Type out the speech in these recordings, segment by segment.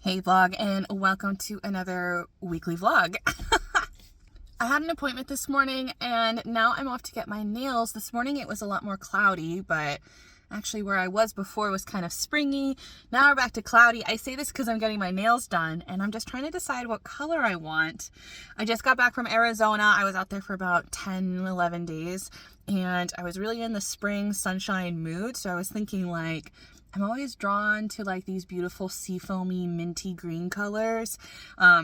Hey vlog, and welcome to another weekly vlog. I had an appointment this morning and now I'm off to get my nails. This morning it was a lot more cloudy, but actually where I was before was kind of springy. Now we're back to cloudy. I say this because I'm getting my nails done and I'm just trying to decide what color I want. I just got back from Arizona. I was out there for about 10, 11 days and I was really in the spring sunshine mood. So I was thinking like, I'm always drawn to like these beautiful seafoamy minty green colors,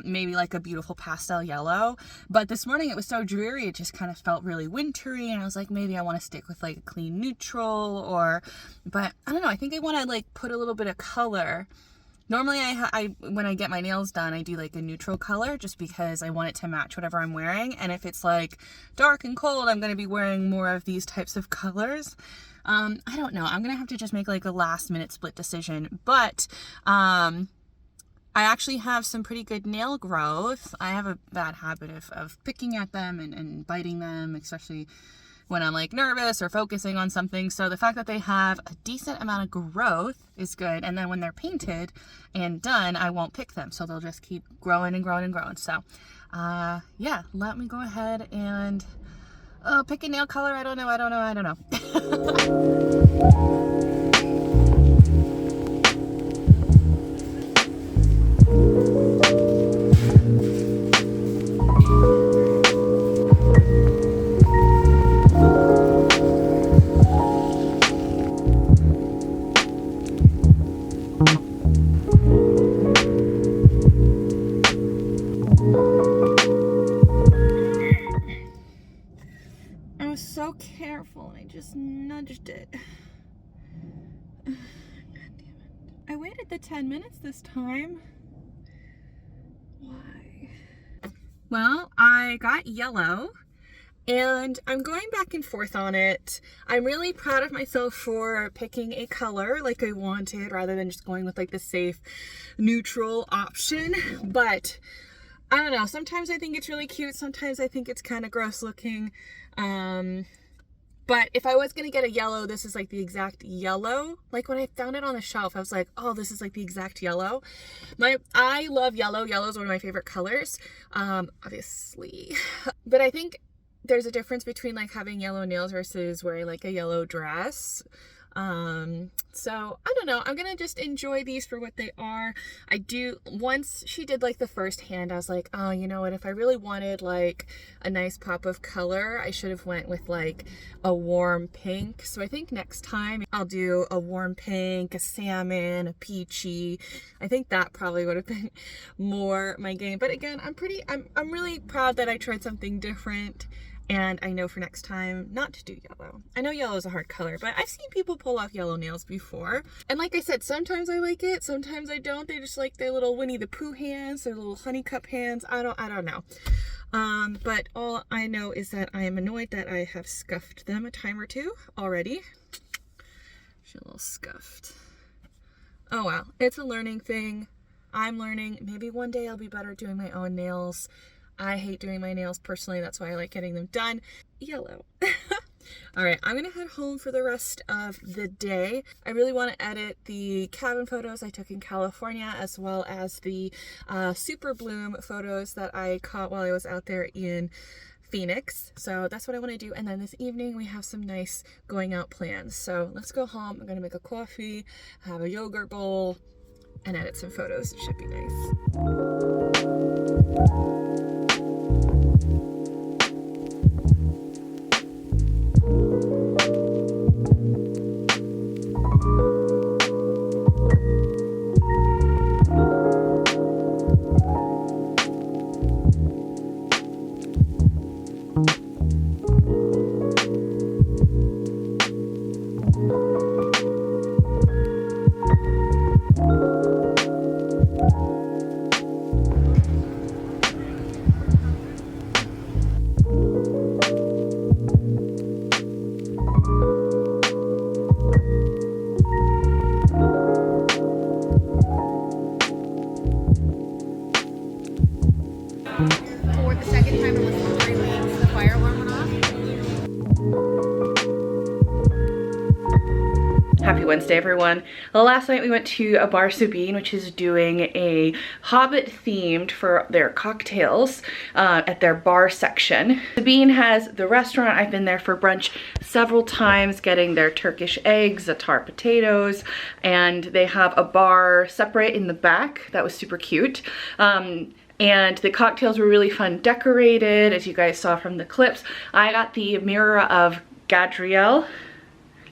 maybe like a beautiful pastel yellow. But this morning it was so dreary, it just kind of felt really wintry, and I was like, maybe I want to stick with like a clean neutral, but I don't know, I think I want to like put a little bit of color. Normally when I get my nails done, I do like a neutral color just because I want it to match whatever I'm wearing. And if it's like dark and cold, I'm going to be wearing more of these types of colors. I don't know. I'm going to have to just make like a last minute split decision, but, I actually have some pretty good nail growth. I have a bad habit of picking at them and biting them, especially when I'm like nervous or focusing on something. So the fact that they have a decent amount of growth is good. And then when they're painted and done, I won't pick them. So they'll just keep growing and growing and growing. So, yeah, let me go ahead and pick a nail color. I don't know. I was so careful and I just nudged it. God damn it. I waited the 10 minutes this time. Why? Well, I got yellow and I'm going back and forth on it. I'm really proud of myself for picking a color like I wanted rather than just going with like the safe neutral option. But I don't know, sometimes I think it's really cute, sometimes I think it's kind of gross looking. But if I was gonna get a yellow, this is like the exact yellow. Like when I found it on the shelf, I was like, oh, this is like the exact yellow. I love yellow. Yellow is one of my favorite colors, obviously. But I think there's a difference between like having yellow nails versus wearing like a yellow dress. So I don't know, I'm gonna just enjoy these for what they are. Once she did like the first hand, I was like, oh, you know what, if I really wanted like a nice pop of color, I should have went with like a warm pink. So I think next time I'll do a warm pink, a salmon, a peachy. I think that probably would have been more my game. But again, I'm really proud that I tried something different. And I know for next time not to do yellow. I know yellow is a hard color, but I've seen people pull off yellow nails before. And like I said, sometimes I like it, sometimes I don't. They just like their little Winnie the Pooh hands, their little honey cup hands. I don't know. But all I know is that I am annoyed that I have scuffed them a time or two already. She's a little scuffed. Oh well, it's a learning thing. I'm learning. Maybe one day I'll be better doing my own nails. I hate doing my nails personally. That's why I like getting them done. Yellow. All right, I'm gonna head home for the rest of the day. I really want to edit the cabin photos I took in California, as well as the super bloom photos that I caught while I was out there in Phoenix. So that's what I want to do. And then this evening we have some nice going out plans. So let's go home. I'm gonna make a coffee, have a yogurt bowl, and edit some photos. It should be nice. Happy Wednesday, everyone. Well, last night we went to a bar, Sabine, which is doing a Hobbit themed for their cocktails at their bar section. Sabine has the restaurant. I've been there for brunch several times, getting their Turkish eggs, za'atar potatoes, and they have a bar separate in the back. That was super cute. And the cocktails were really fun decorated, as you guys saw from the clips. I got the Mirror of Gadriel.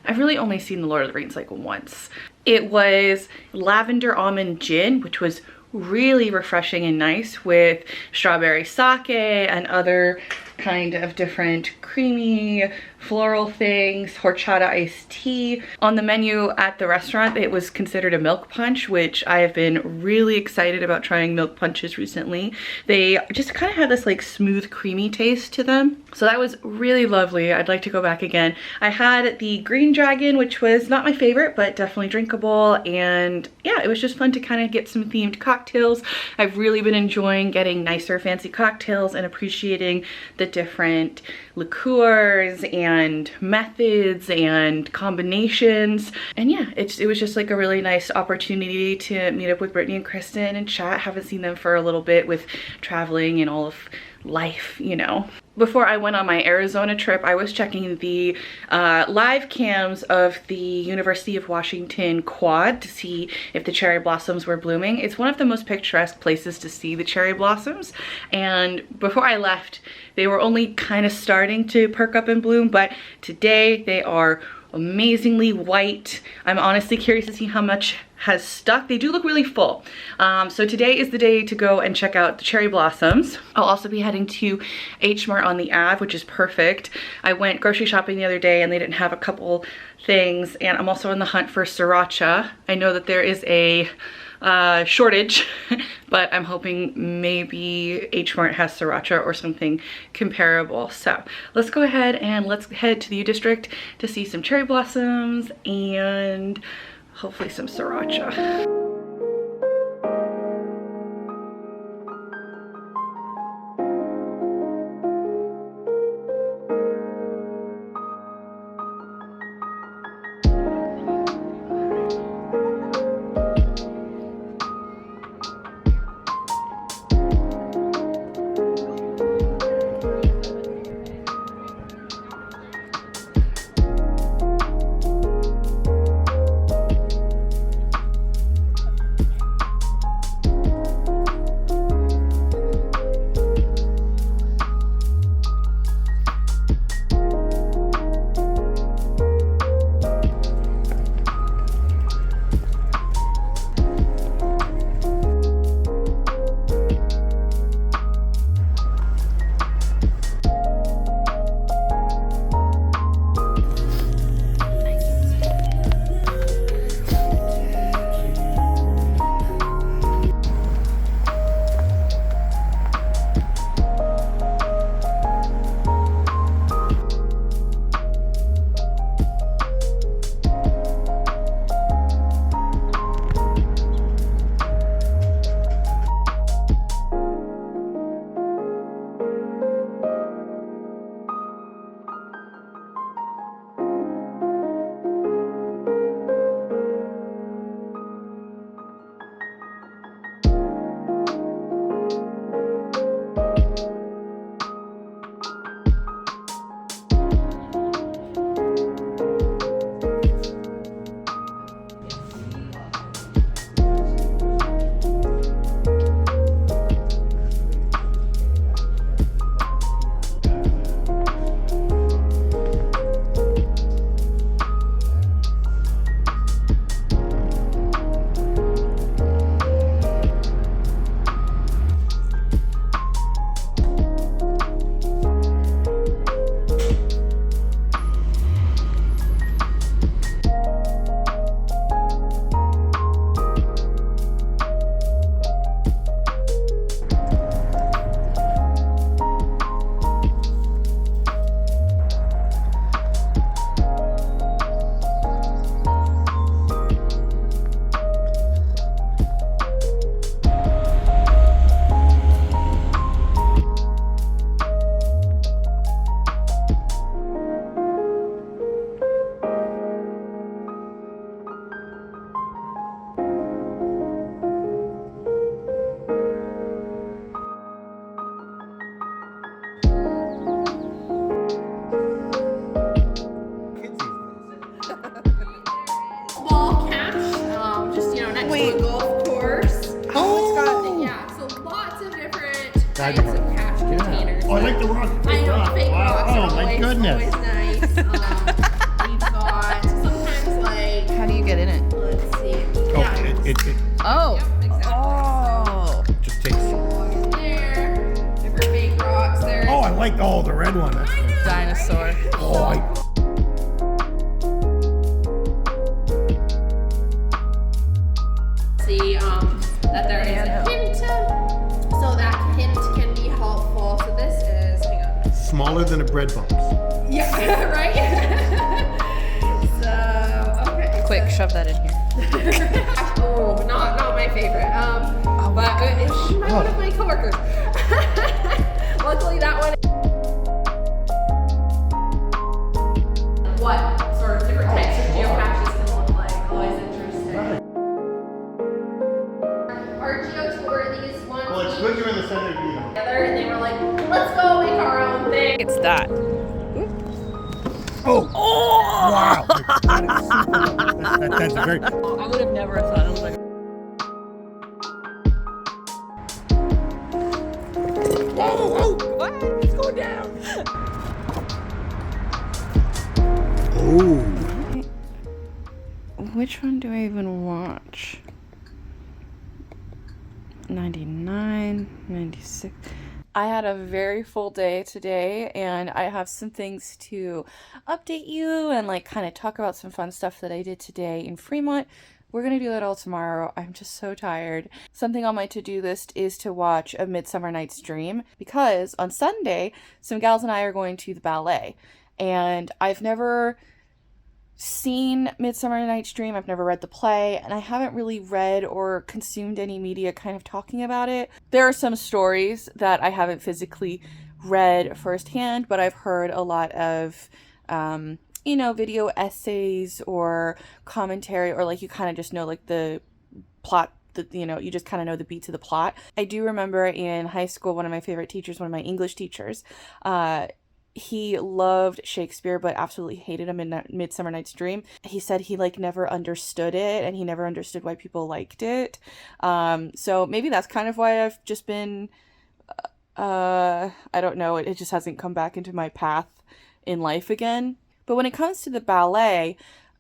I've really only seen The Lord of the Rings like once. It was lavender almond gin, which was really refreshing and nice, with strawberry sake and other kind of different creamy floral things, horchata iced tea. On the menu at the restaurant, it was considered a milk punch, which I have been really excited about trying milk punches recently. They just kind of had this like smooth, creamy taste to them. So that was really lovely. I'd like to go back again. I had the Green Dragon, which was not my favorite, but definitely drinkable. And yeah, it was just fun to kind of get some themed cocktails. I've really been enjoying getting nicer, fancy cocktails and appreciating the different liqueurs and methods and combinations. And yeah, it was just like a really nice opportunity to meet up with Brittany and Kristen and chat. Haven't seen them for a little bit with traveling and all of life, you know. Before I went on my Arizona trip, I was checking the live cams of the University of Washington quad to see if the cherry blossoms were blooming. It's one of the most picturesque places to see the cherry blossoms, and before I left, they were only kind of starting to perk up and bloom, but today they are amazingly white. I'm honestly curious to see how much has stuck. They do look really full. So today is the day to go and check out the cherry blossoms. I'll also be heading to H Mart on the Ave, which is perfect. I went grocery shopping the other day and they didn't have a couple things, and I'm also on the hunt for sriracha. I know that there is a shortage, but I'm hoping maybe H Mart has sriracha or something comparable. So let's go ahead and let's head to the U District to see some cherry blossoms and hopefully some sriracha. tried some cash containers. Oh, I like the rock. I know, fake rocks. Oh, my Always goodness. nice. We've got sometimes like. How do you get in it? Let's see. Oh, Yeah. it Oh. Yep, exactly. Oh. just takes. There. Different fake rocks. There. Oh, I like the red one. That's Dinosaur. oh, See that there is a hint. So that hint can be helpful. So this is, hang on. smaller than a bread box. Yeah, right? So, okay. Quick, shove that in here. Oh, not my favorite. But it's one of my coworkers. Luckily that one. What sort of different types of geocaches can look like? Always interesting. Our geo tour, these ones Well, it's good you're in the center of you. together, and they were like, let's go make our own thing. It's that. Oh! Wow! That's a very. I would have never thought. I was like, Oh! what? It's going down. Oh! Which one do I even watch? 99, 96. I had a very full day today, and I have some things to update you and like kind of talk about some fun stuff that I did today in Fremont. We're gonna do that all tomorrow. I'm just so tired. Something on my to-do list is to watch A Midsummer Night's Dream, because on Sunday some gals and I are going to the ballet, and I've never seen Midsummer Night's Dream. I've never read the play, and I haven't really read or consumed any media kind of talking about it. There are some stories that I haven't physically read firsthand, but I've heard a lot of video essays or commentary, or like you kind of just know like the plot, you just kind of know the beats of the plot. I do remember in high school, one of my favorite teachers, one of my English teachers, he loved Shakespeare, but absolutely hated him in Midsummer Night's Dream. He said he like never understood it, and he never understood why people liked it. So maybe that's kind of why I've just been, I don't know, it just hasn't come back into my path in life again. But when it comes to the ballet,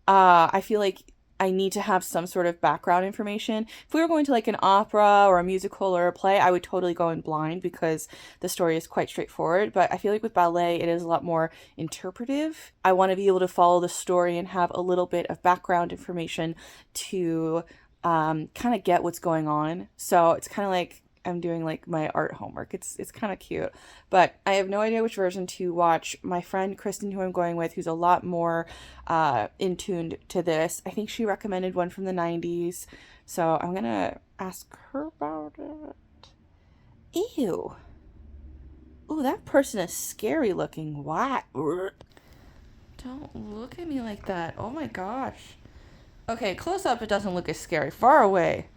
I feel like I need to have some sort of background information. If we were going to like an opera or a musical or a play, I would totally go in blind because the story is quite straightforward. But I feel like with ballet, it is a lot more interpretive. I want to be able to follow the story and have a little bit of background information to kind of get what's going on. So it's kind of like I'm doing like my art homework. It's kind of cute, but I have no idea which version to watch. My friend Kristen, who I'm going with, who's a lot more in tuned to this, I think she recommended one from the 90s, so I'm gonna ask her about it. Ew. Ooh, that person is scary looking. Why? Don't look at me like that. Oh my gosh. Okay, close up it doesn't look as scary. Far away,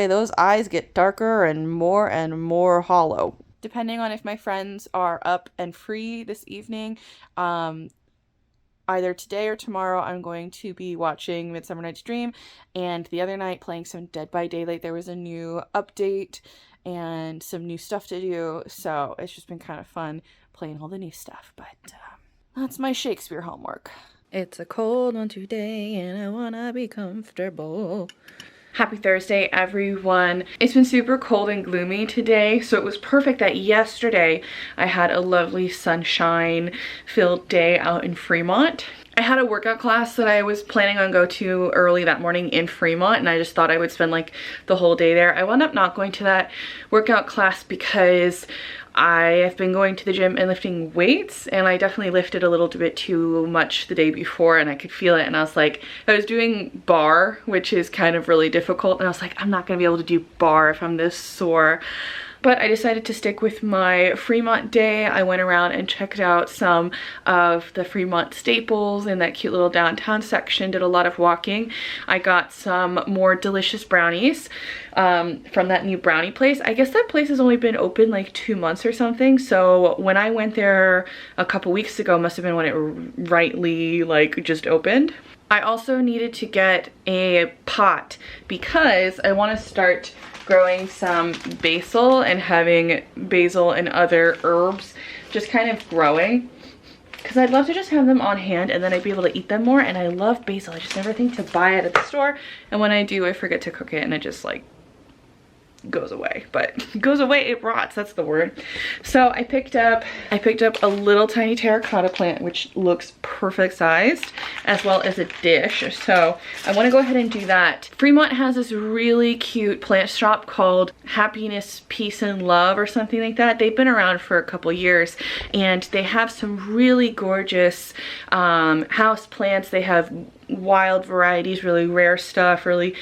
those eyes get darker and more hollow. Depending on if my friends are up and free this evening, either today or tomorrow, I'm going to be watching Midsummer Night's Dream, and the other night playing some Dead by Daylight. There was a new update and some new stuff to do, so it's just been kind of fun playing all the new stuff, but that's my Shakespeare homework. It's a cold one today, and I wanna be comfortable. Happy Thursday, everyone. It's been super cold and gloomy today, so it was perfect that yesterday I had a lovely sunshine-filled day out in Fremont. I had a workout class that I was planning on go to early that morning in Fremont, and I just thought I would spend like the whole day there. I wound up not going to that workout class because I have been going to the gym and lifting weights, and I definitely lifted a little bit too much the day before, and I could feel it, and I was like, I was doing bar, which is kind of really difficult, and I was like, I'm not gonna be able to do bar if I'm this sore. But I decided to stick with my Fremont day. I went around and checked out some of the Fremont staples in that cute little downtown section, did a lot of walking. I got some more delicious brownies from that new brownie place. I guess that place has only been open like 2 months or something. So when I went there a couple weeks ago, must have been when it rightly like just opened. I also needed to get a pot because I want to start growing some basil and having basil and other herbs just kind of growing. Because I'd love to just have them on hand and then I'd be able to eat them more. And I love basil. I just never think to buy it at the store. And when I do, I forget to cook it and it just like goes away. But goes away, it rots, that's the word. So I picked up a little tiny terracotta plant, which looks perfect sized, as well as a dish. So I want to go ahead and do that. Fremont has this really cute plant shop called Happiness, Peace and Love or something like that. They've been around for a couple years and they have some really gorgeous house plants. They have wild varieties, really rare stuff, really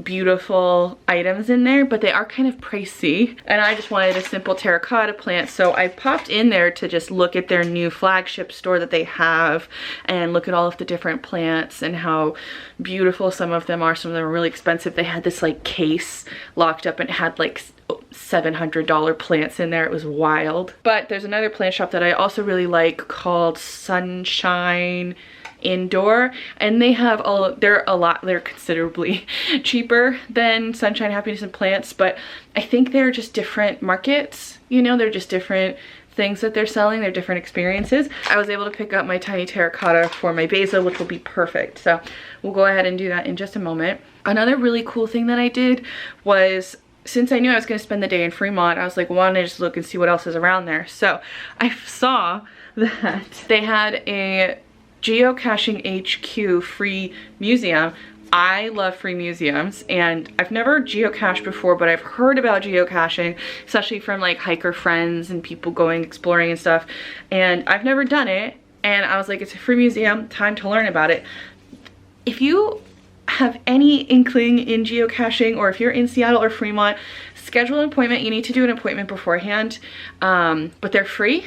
beautiful items in there, but they are kind of pricey. And I just wanted a simple terracotta plant, so I popped in there to just look at their new flagship store that they have and look at all of the different plants and how beautiful some of them are. Some of them are really expensive. They had this like case locked up and it had like $700 plants in there. It was wild. But there's another plant shop that I also really like called Sunshine Indoor, and they have they're considerably cheaper than Sunshine, Happiness and Plants, but I think they're just different markets, you know, they're just different things that they're selling, they're different experiences. I was able to pick up my tiny terracotta for my basil, which will be perfect, so we'll go ahead and do that in just a moment. Another really cool thing that I did was, since I knew I was going to spend the day in Fremont, I was like, why don't I just look and see what else is around there. So I saw that they had a Geocaching HQ free museum. I love free museums and I've never geocached before, but I've heard about geocaching, especially from like hiker friends and people going exploring and stuff, and I've never done it, and I was like, it's a free museum, time to learn about it. If you have any inkling in geocaching, or if you're in Seattle or Fremont, schedule an appointment. You need to do an appointment beforehand, but they're free.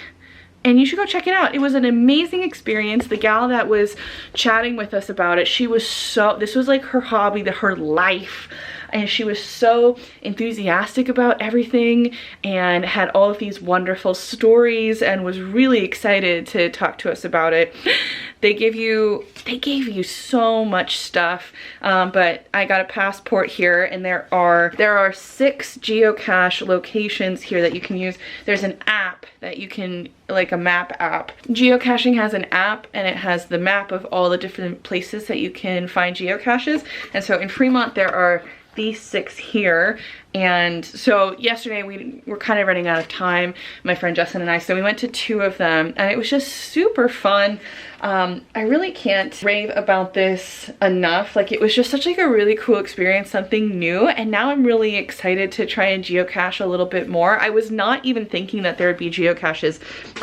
And you should go check it out. It was an amazing experience. The gal that was chatting with us about it, she was so, this was like her hobby, her life. And she was so enthusiastic about everything and had all of these wonderful stories and was really excited to talk to us about it. They gave you so much stuff, but I got a passport here, and there are 6 geocache locations here that you can use. There's an app that you can, like a map app. Geocaching has an app and it has the map of all the different places that you can find geocaches. And so in Fremont there are these 6 here, and so yesterday we were kind of running out of time, my friend Justin and I, so we went to 2 of them and it was just super fun. I really can't rave about this enough. Like, it was just such like a really cool experience, something new, and now I'm really excited to try and geocache a little bit more. I was not even thinking that there would be geocaches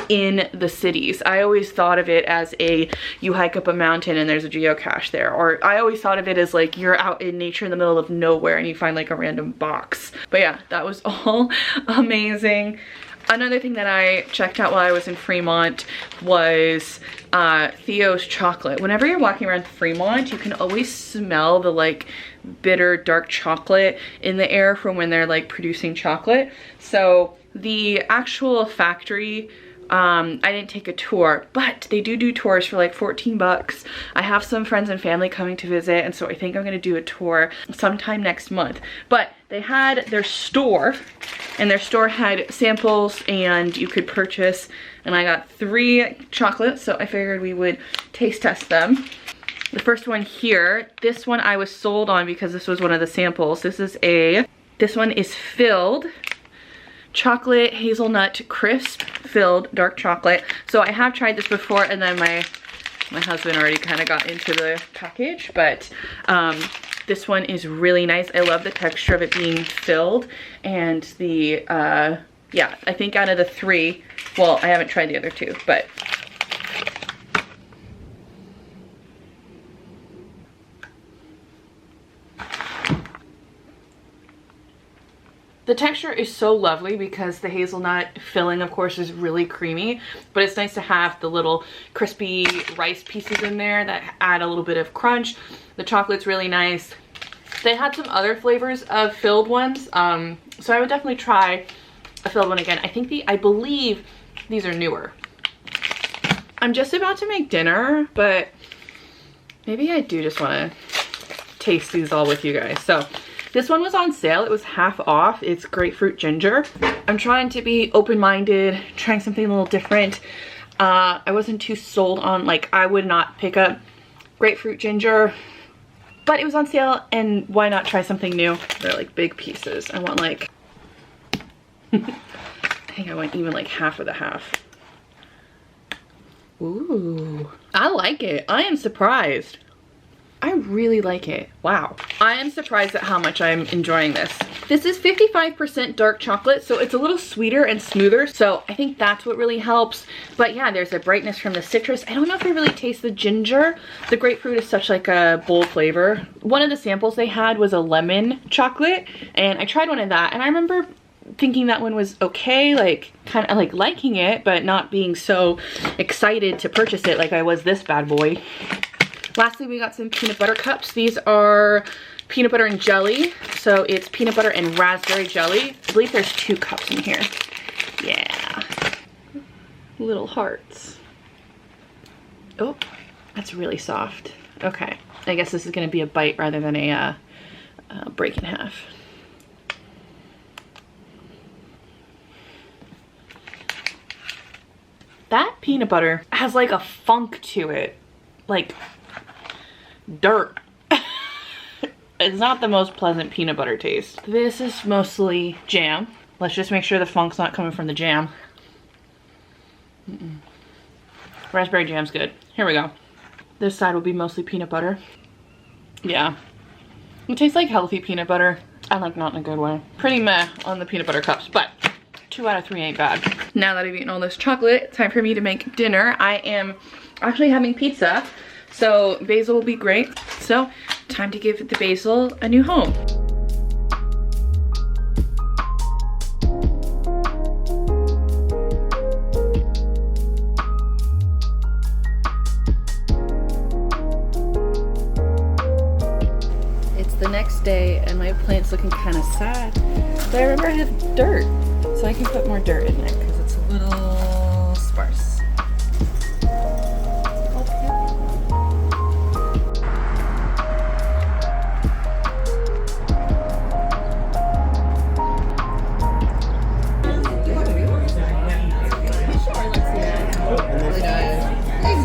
in the cities. I always thought of it as you hike up a mountain and there's a geocache there, or I always thought of it as like you're out in nature in the middle of nowhere and you find like a random box. But yeah, that was all amazing. Another thing that I checked out while I was in Fremont was Theo's chocolate. Whenever you're walking around Fremont, you can always smell the like bitter dark chocolate in the air from when they're like producing chocolate. So the actual factory, I didn't take a tour, but they do tours for like 14 bucks. I have some friends and family coming to visit, and so I think I'm gonna do a tour sometime next month. But they had their store, and their store had samples and you could purchase, and I got 3 chocolates, so I figured we would taste test them. The first one here, this one I was sold on because this was one of the samples. This one is filled chocolate hazelnut crisp filled dark chocolate. So I have tried this before, and then my husband already kind of got into the package, but this one is really nice. I love the texture of it being filled, and the yeah, I think out of the 3, well, I haven't tried the other 2, but the texture is so lovely because the hazelnut filling, of course, is really creamy, but it's nice to have the little crispy rice pieces in there that add a little bit of crunch. The chocolate's really nice. They had some other flavors of filled ones, so I would definitely try a filled one again. I believe these are newer. I'm just about to make dinner, but maybe I do just want to taste these all with you guys. So This one was on sale. It was half off. It's grapefruit ginger. I'm trying to be open-minded, trying something a little different. I wasn't too sold on, like, I would not pick up grapefruit ginger, but it was on sale, and why not try something new? They're like big pieces. I want like, I think I want even like half of the half. Ooh, I like it. I am surprised. I really like it. Wow. I am surprised at how much I'm enjoying this. This is 55% dark chocolate, so it's a little sweeter and smoother. So I think that's what really helps. But yeah, there's a brightness from the citrus. I don't know if I really taste the ginger. The grapefruit is such like a bold flavor. One of the samples they had was a lemon chocolate, and I tried one of that, and I remember thinking that one was okay, like kind of like liking it, but not being so excited to purchase it like I was this bad boy. Lastly, we got some peanut butter cups. These are peanut butter and jelly. So it's peanut butter and raspberry jelly. I believe there's 2 cups in here. Yeah. Little hearts. Oh, that's really soft. Okay. I guess this is going to be a bite rather than a break in half. That peanut butter has like a funk to it. Like dirt. It's not the most pleasant peanut butter taste. This is mostly jam. Let's just make sure the funk's not coming from the jam. Raspberry jam's good. Here we go. This side will be mostly peanut butter. Yeah. It tastes like healthy peanut butter. I like not in a good way. Pretty meh on the peanut butter cups, but 2 out of 3 ain't bad. Now that I've eaten all this chocolate, it's time for me to make dinner. I am actually having pizza. So basil will be great. So time to give the basil a new home. It's the next day and my plant's looking kind of sad. But I remember I have dirt, so I can put more dirt in there because it's a little sparse.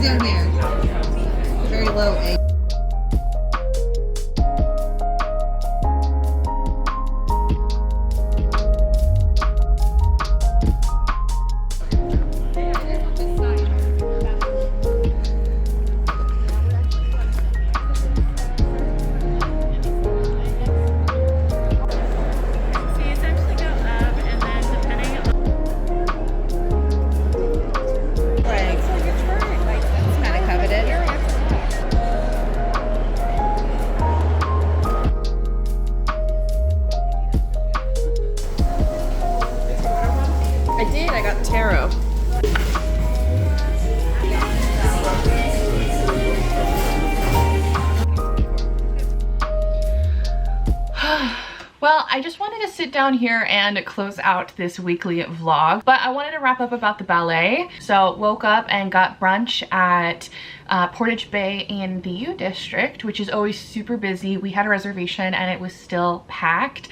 Down here. Very low egg. Well, I just wanted to sit down here and close out this weekly vlog, but I wanted to wrap up about the ballet. So woke up and got brunch at Portage Bay in the U District, which is always super busy. We had a reservation and it was still packed.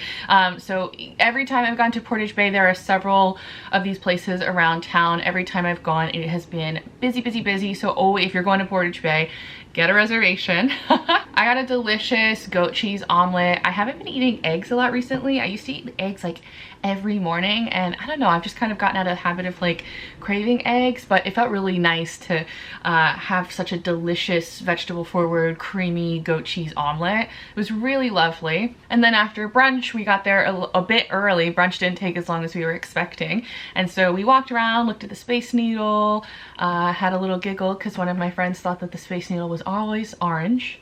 So every time I've gone to Portage Bay, there are several of these places around town. Every time I've gone, it has been busy, busy, busy. So if you're going to Portage Bay, get a reservation. I got a delicious goat cheese omelet. I haven't been eating eggs a lot recently. I used to eat eggs like every morning, and I don't know, I've just kind of gotten out of the habit of like craving eggs, but it felt really nice to have such a delicious vegetable forward creamy goat cheese omelet. It was really lovely. And then after brunch, we got there a bit early. Brunch didn't take as long as we were expecting, and so we walked around, looked at the Space Needle, had a little giggle because one of my friends thought that the Space Needle was always orange,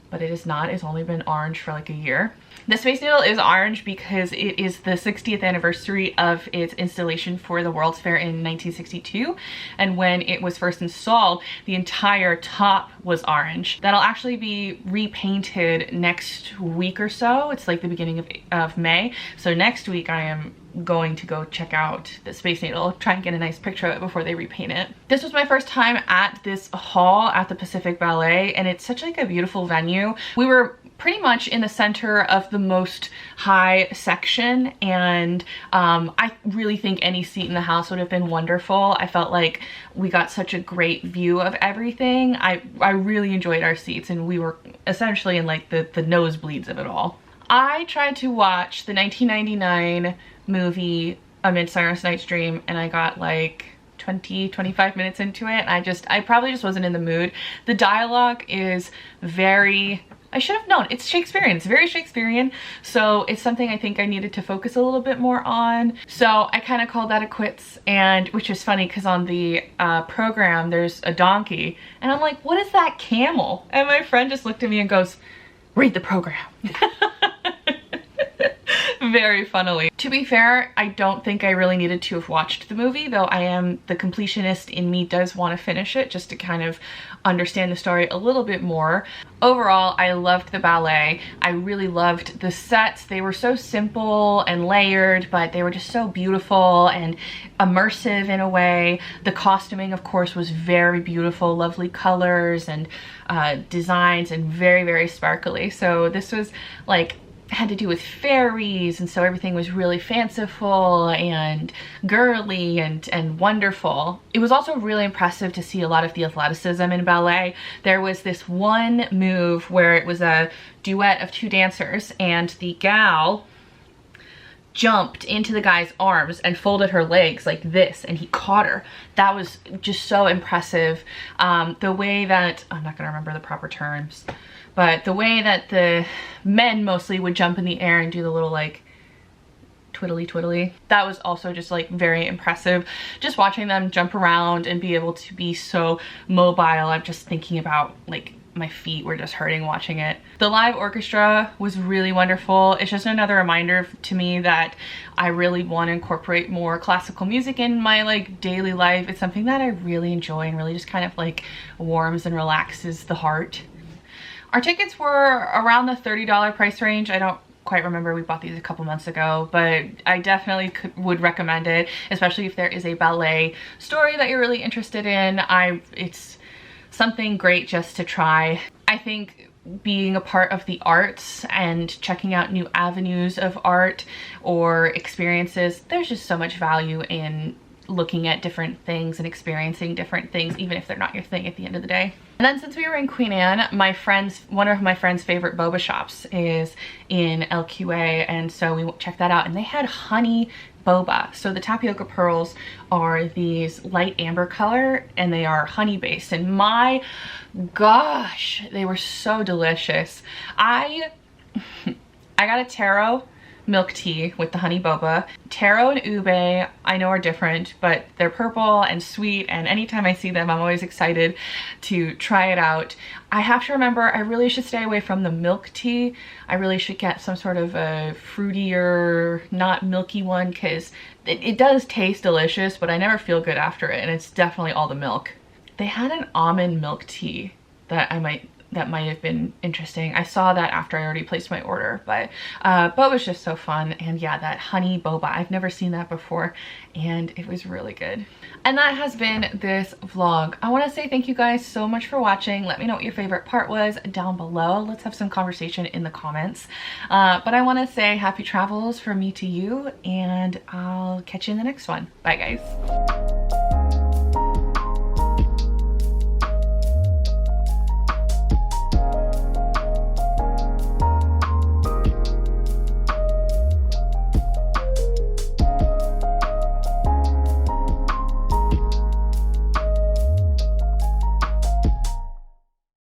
but it is not. It's only been orange for like a year. The Space Needle is orange because it is the 60th anniversary of its installation for the World's Fair in 1962. And when it was first installed, the entire top was orange. That'll actually be repainted next week or so. It's like the beginning of May. So next week I am going to go check out the Space Needle, try and get a nice picture of it before they repaint it. This was my first time at this hall at the Pacific Ballet, and it's such like a beautiful venue. We were pretty much in the center of the most high section, and I really think any seat in the house would have been wonderful. I felt like we got such a great view of everything. I really enjoyed our seats, and we were essentially in like the nosebleeds of it all. I tried to watch the 1999 movie A Midsummer Night's Dream, and I got like 20-25 minutes into it. I probably just wasn't in the mood. The dialogue is very, I should have known, it's Shakespearean. It's very Shakespearean, so it's something I think I needed to focus a little bit more on. So I kind of called that a quits, and which is funny because on the program there's a donkey, and I'm like, what is that camel? And my friend just looked at me and goes, read the program. Very funnily. To be fair, I don't think I really needed to have watched the movie, though I am, the completionist in me does want to finish it just to kind of understand the story a little bit more. Overall, I loved the ballet. I really loved the sets. They were so simple and layered, but they were just so beautiful and immersive in a way. The costuming, of course, was very beautiful, lovely colors and designs, and very, very sparkly. So this was like, had to do with fairies, and so everything was really fanciful and girly and wonderful. It was also really impressive to see a lot of the athleticism in ballet. There was this one move where it was a duet of two dancers, and the gal jumped into the guy's arms and folded her legs like this, and he caught her. That was just so impressive. The way that, I'm not gonna remember the proper terms, but the way that the men mostly would jump in the air and do the little like twiddly twiddly, that was also just like very impressive. Just watching them jump around and be able to be so mobile, I'm just thinking about like my feet were just hurting watching it. The live orchestra was really wonderful. It's just another reminder to me that I really want to incorporate more classical music in my like daily life. It's something that I really enjoy and really just kind of like warms and relaxes the heart. Our tickets were around the $30 price range. I don't quite remember, we bought these a couple months ago, but I definitely would recommend it, especially if there is a ballet story that you're really interested in. It's something great just to try. I think being a part of the arts and checking out new avenues of art or experiences, there's just so much value in looking at different things and experiencing different things, even if they're not your thing at the end of the day. And then since we were in Queen Anne, one of my friend's favorite boba shops is in LQA, and so we checked that out, and they had honey boba. So the tapioca pearls are these light amber color, and they are honey based, and my gosh, they were so delicious. I got a taro milk tea with the honey boba. Taro and ube I know are different, but they're purple and sweet, and anytime I see them I'm always excited to try it out. I have to remember I really should stay away from the milk tea. I really should get some sort of a fruitier, not milky one, because it does taste delicious, but I never feel good after it, and it's definitely all the milk. They had an almond milk tea that might have been interesting. I saw that after I already placed my order, but it was just so fun. And yeah, that honey boba, I've never seen that before, and it was really good. And that has been this vlog. I want to say thank you guys so much for watching. Let me know what your favorite part was down below. Let's have some conversation in the comments. But I want to say happy travels from me to you, and I'll catch you in the next one. Bye guys.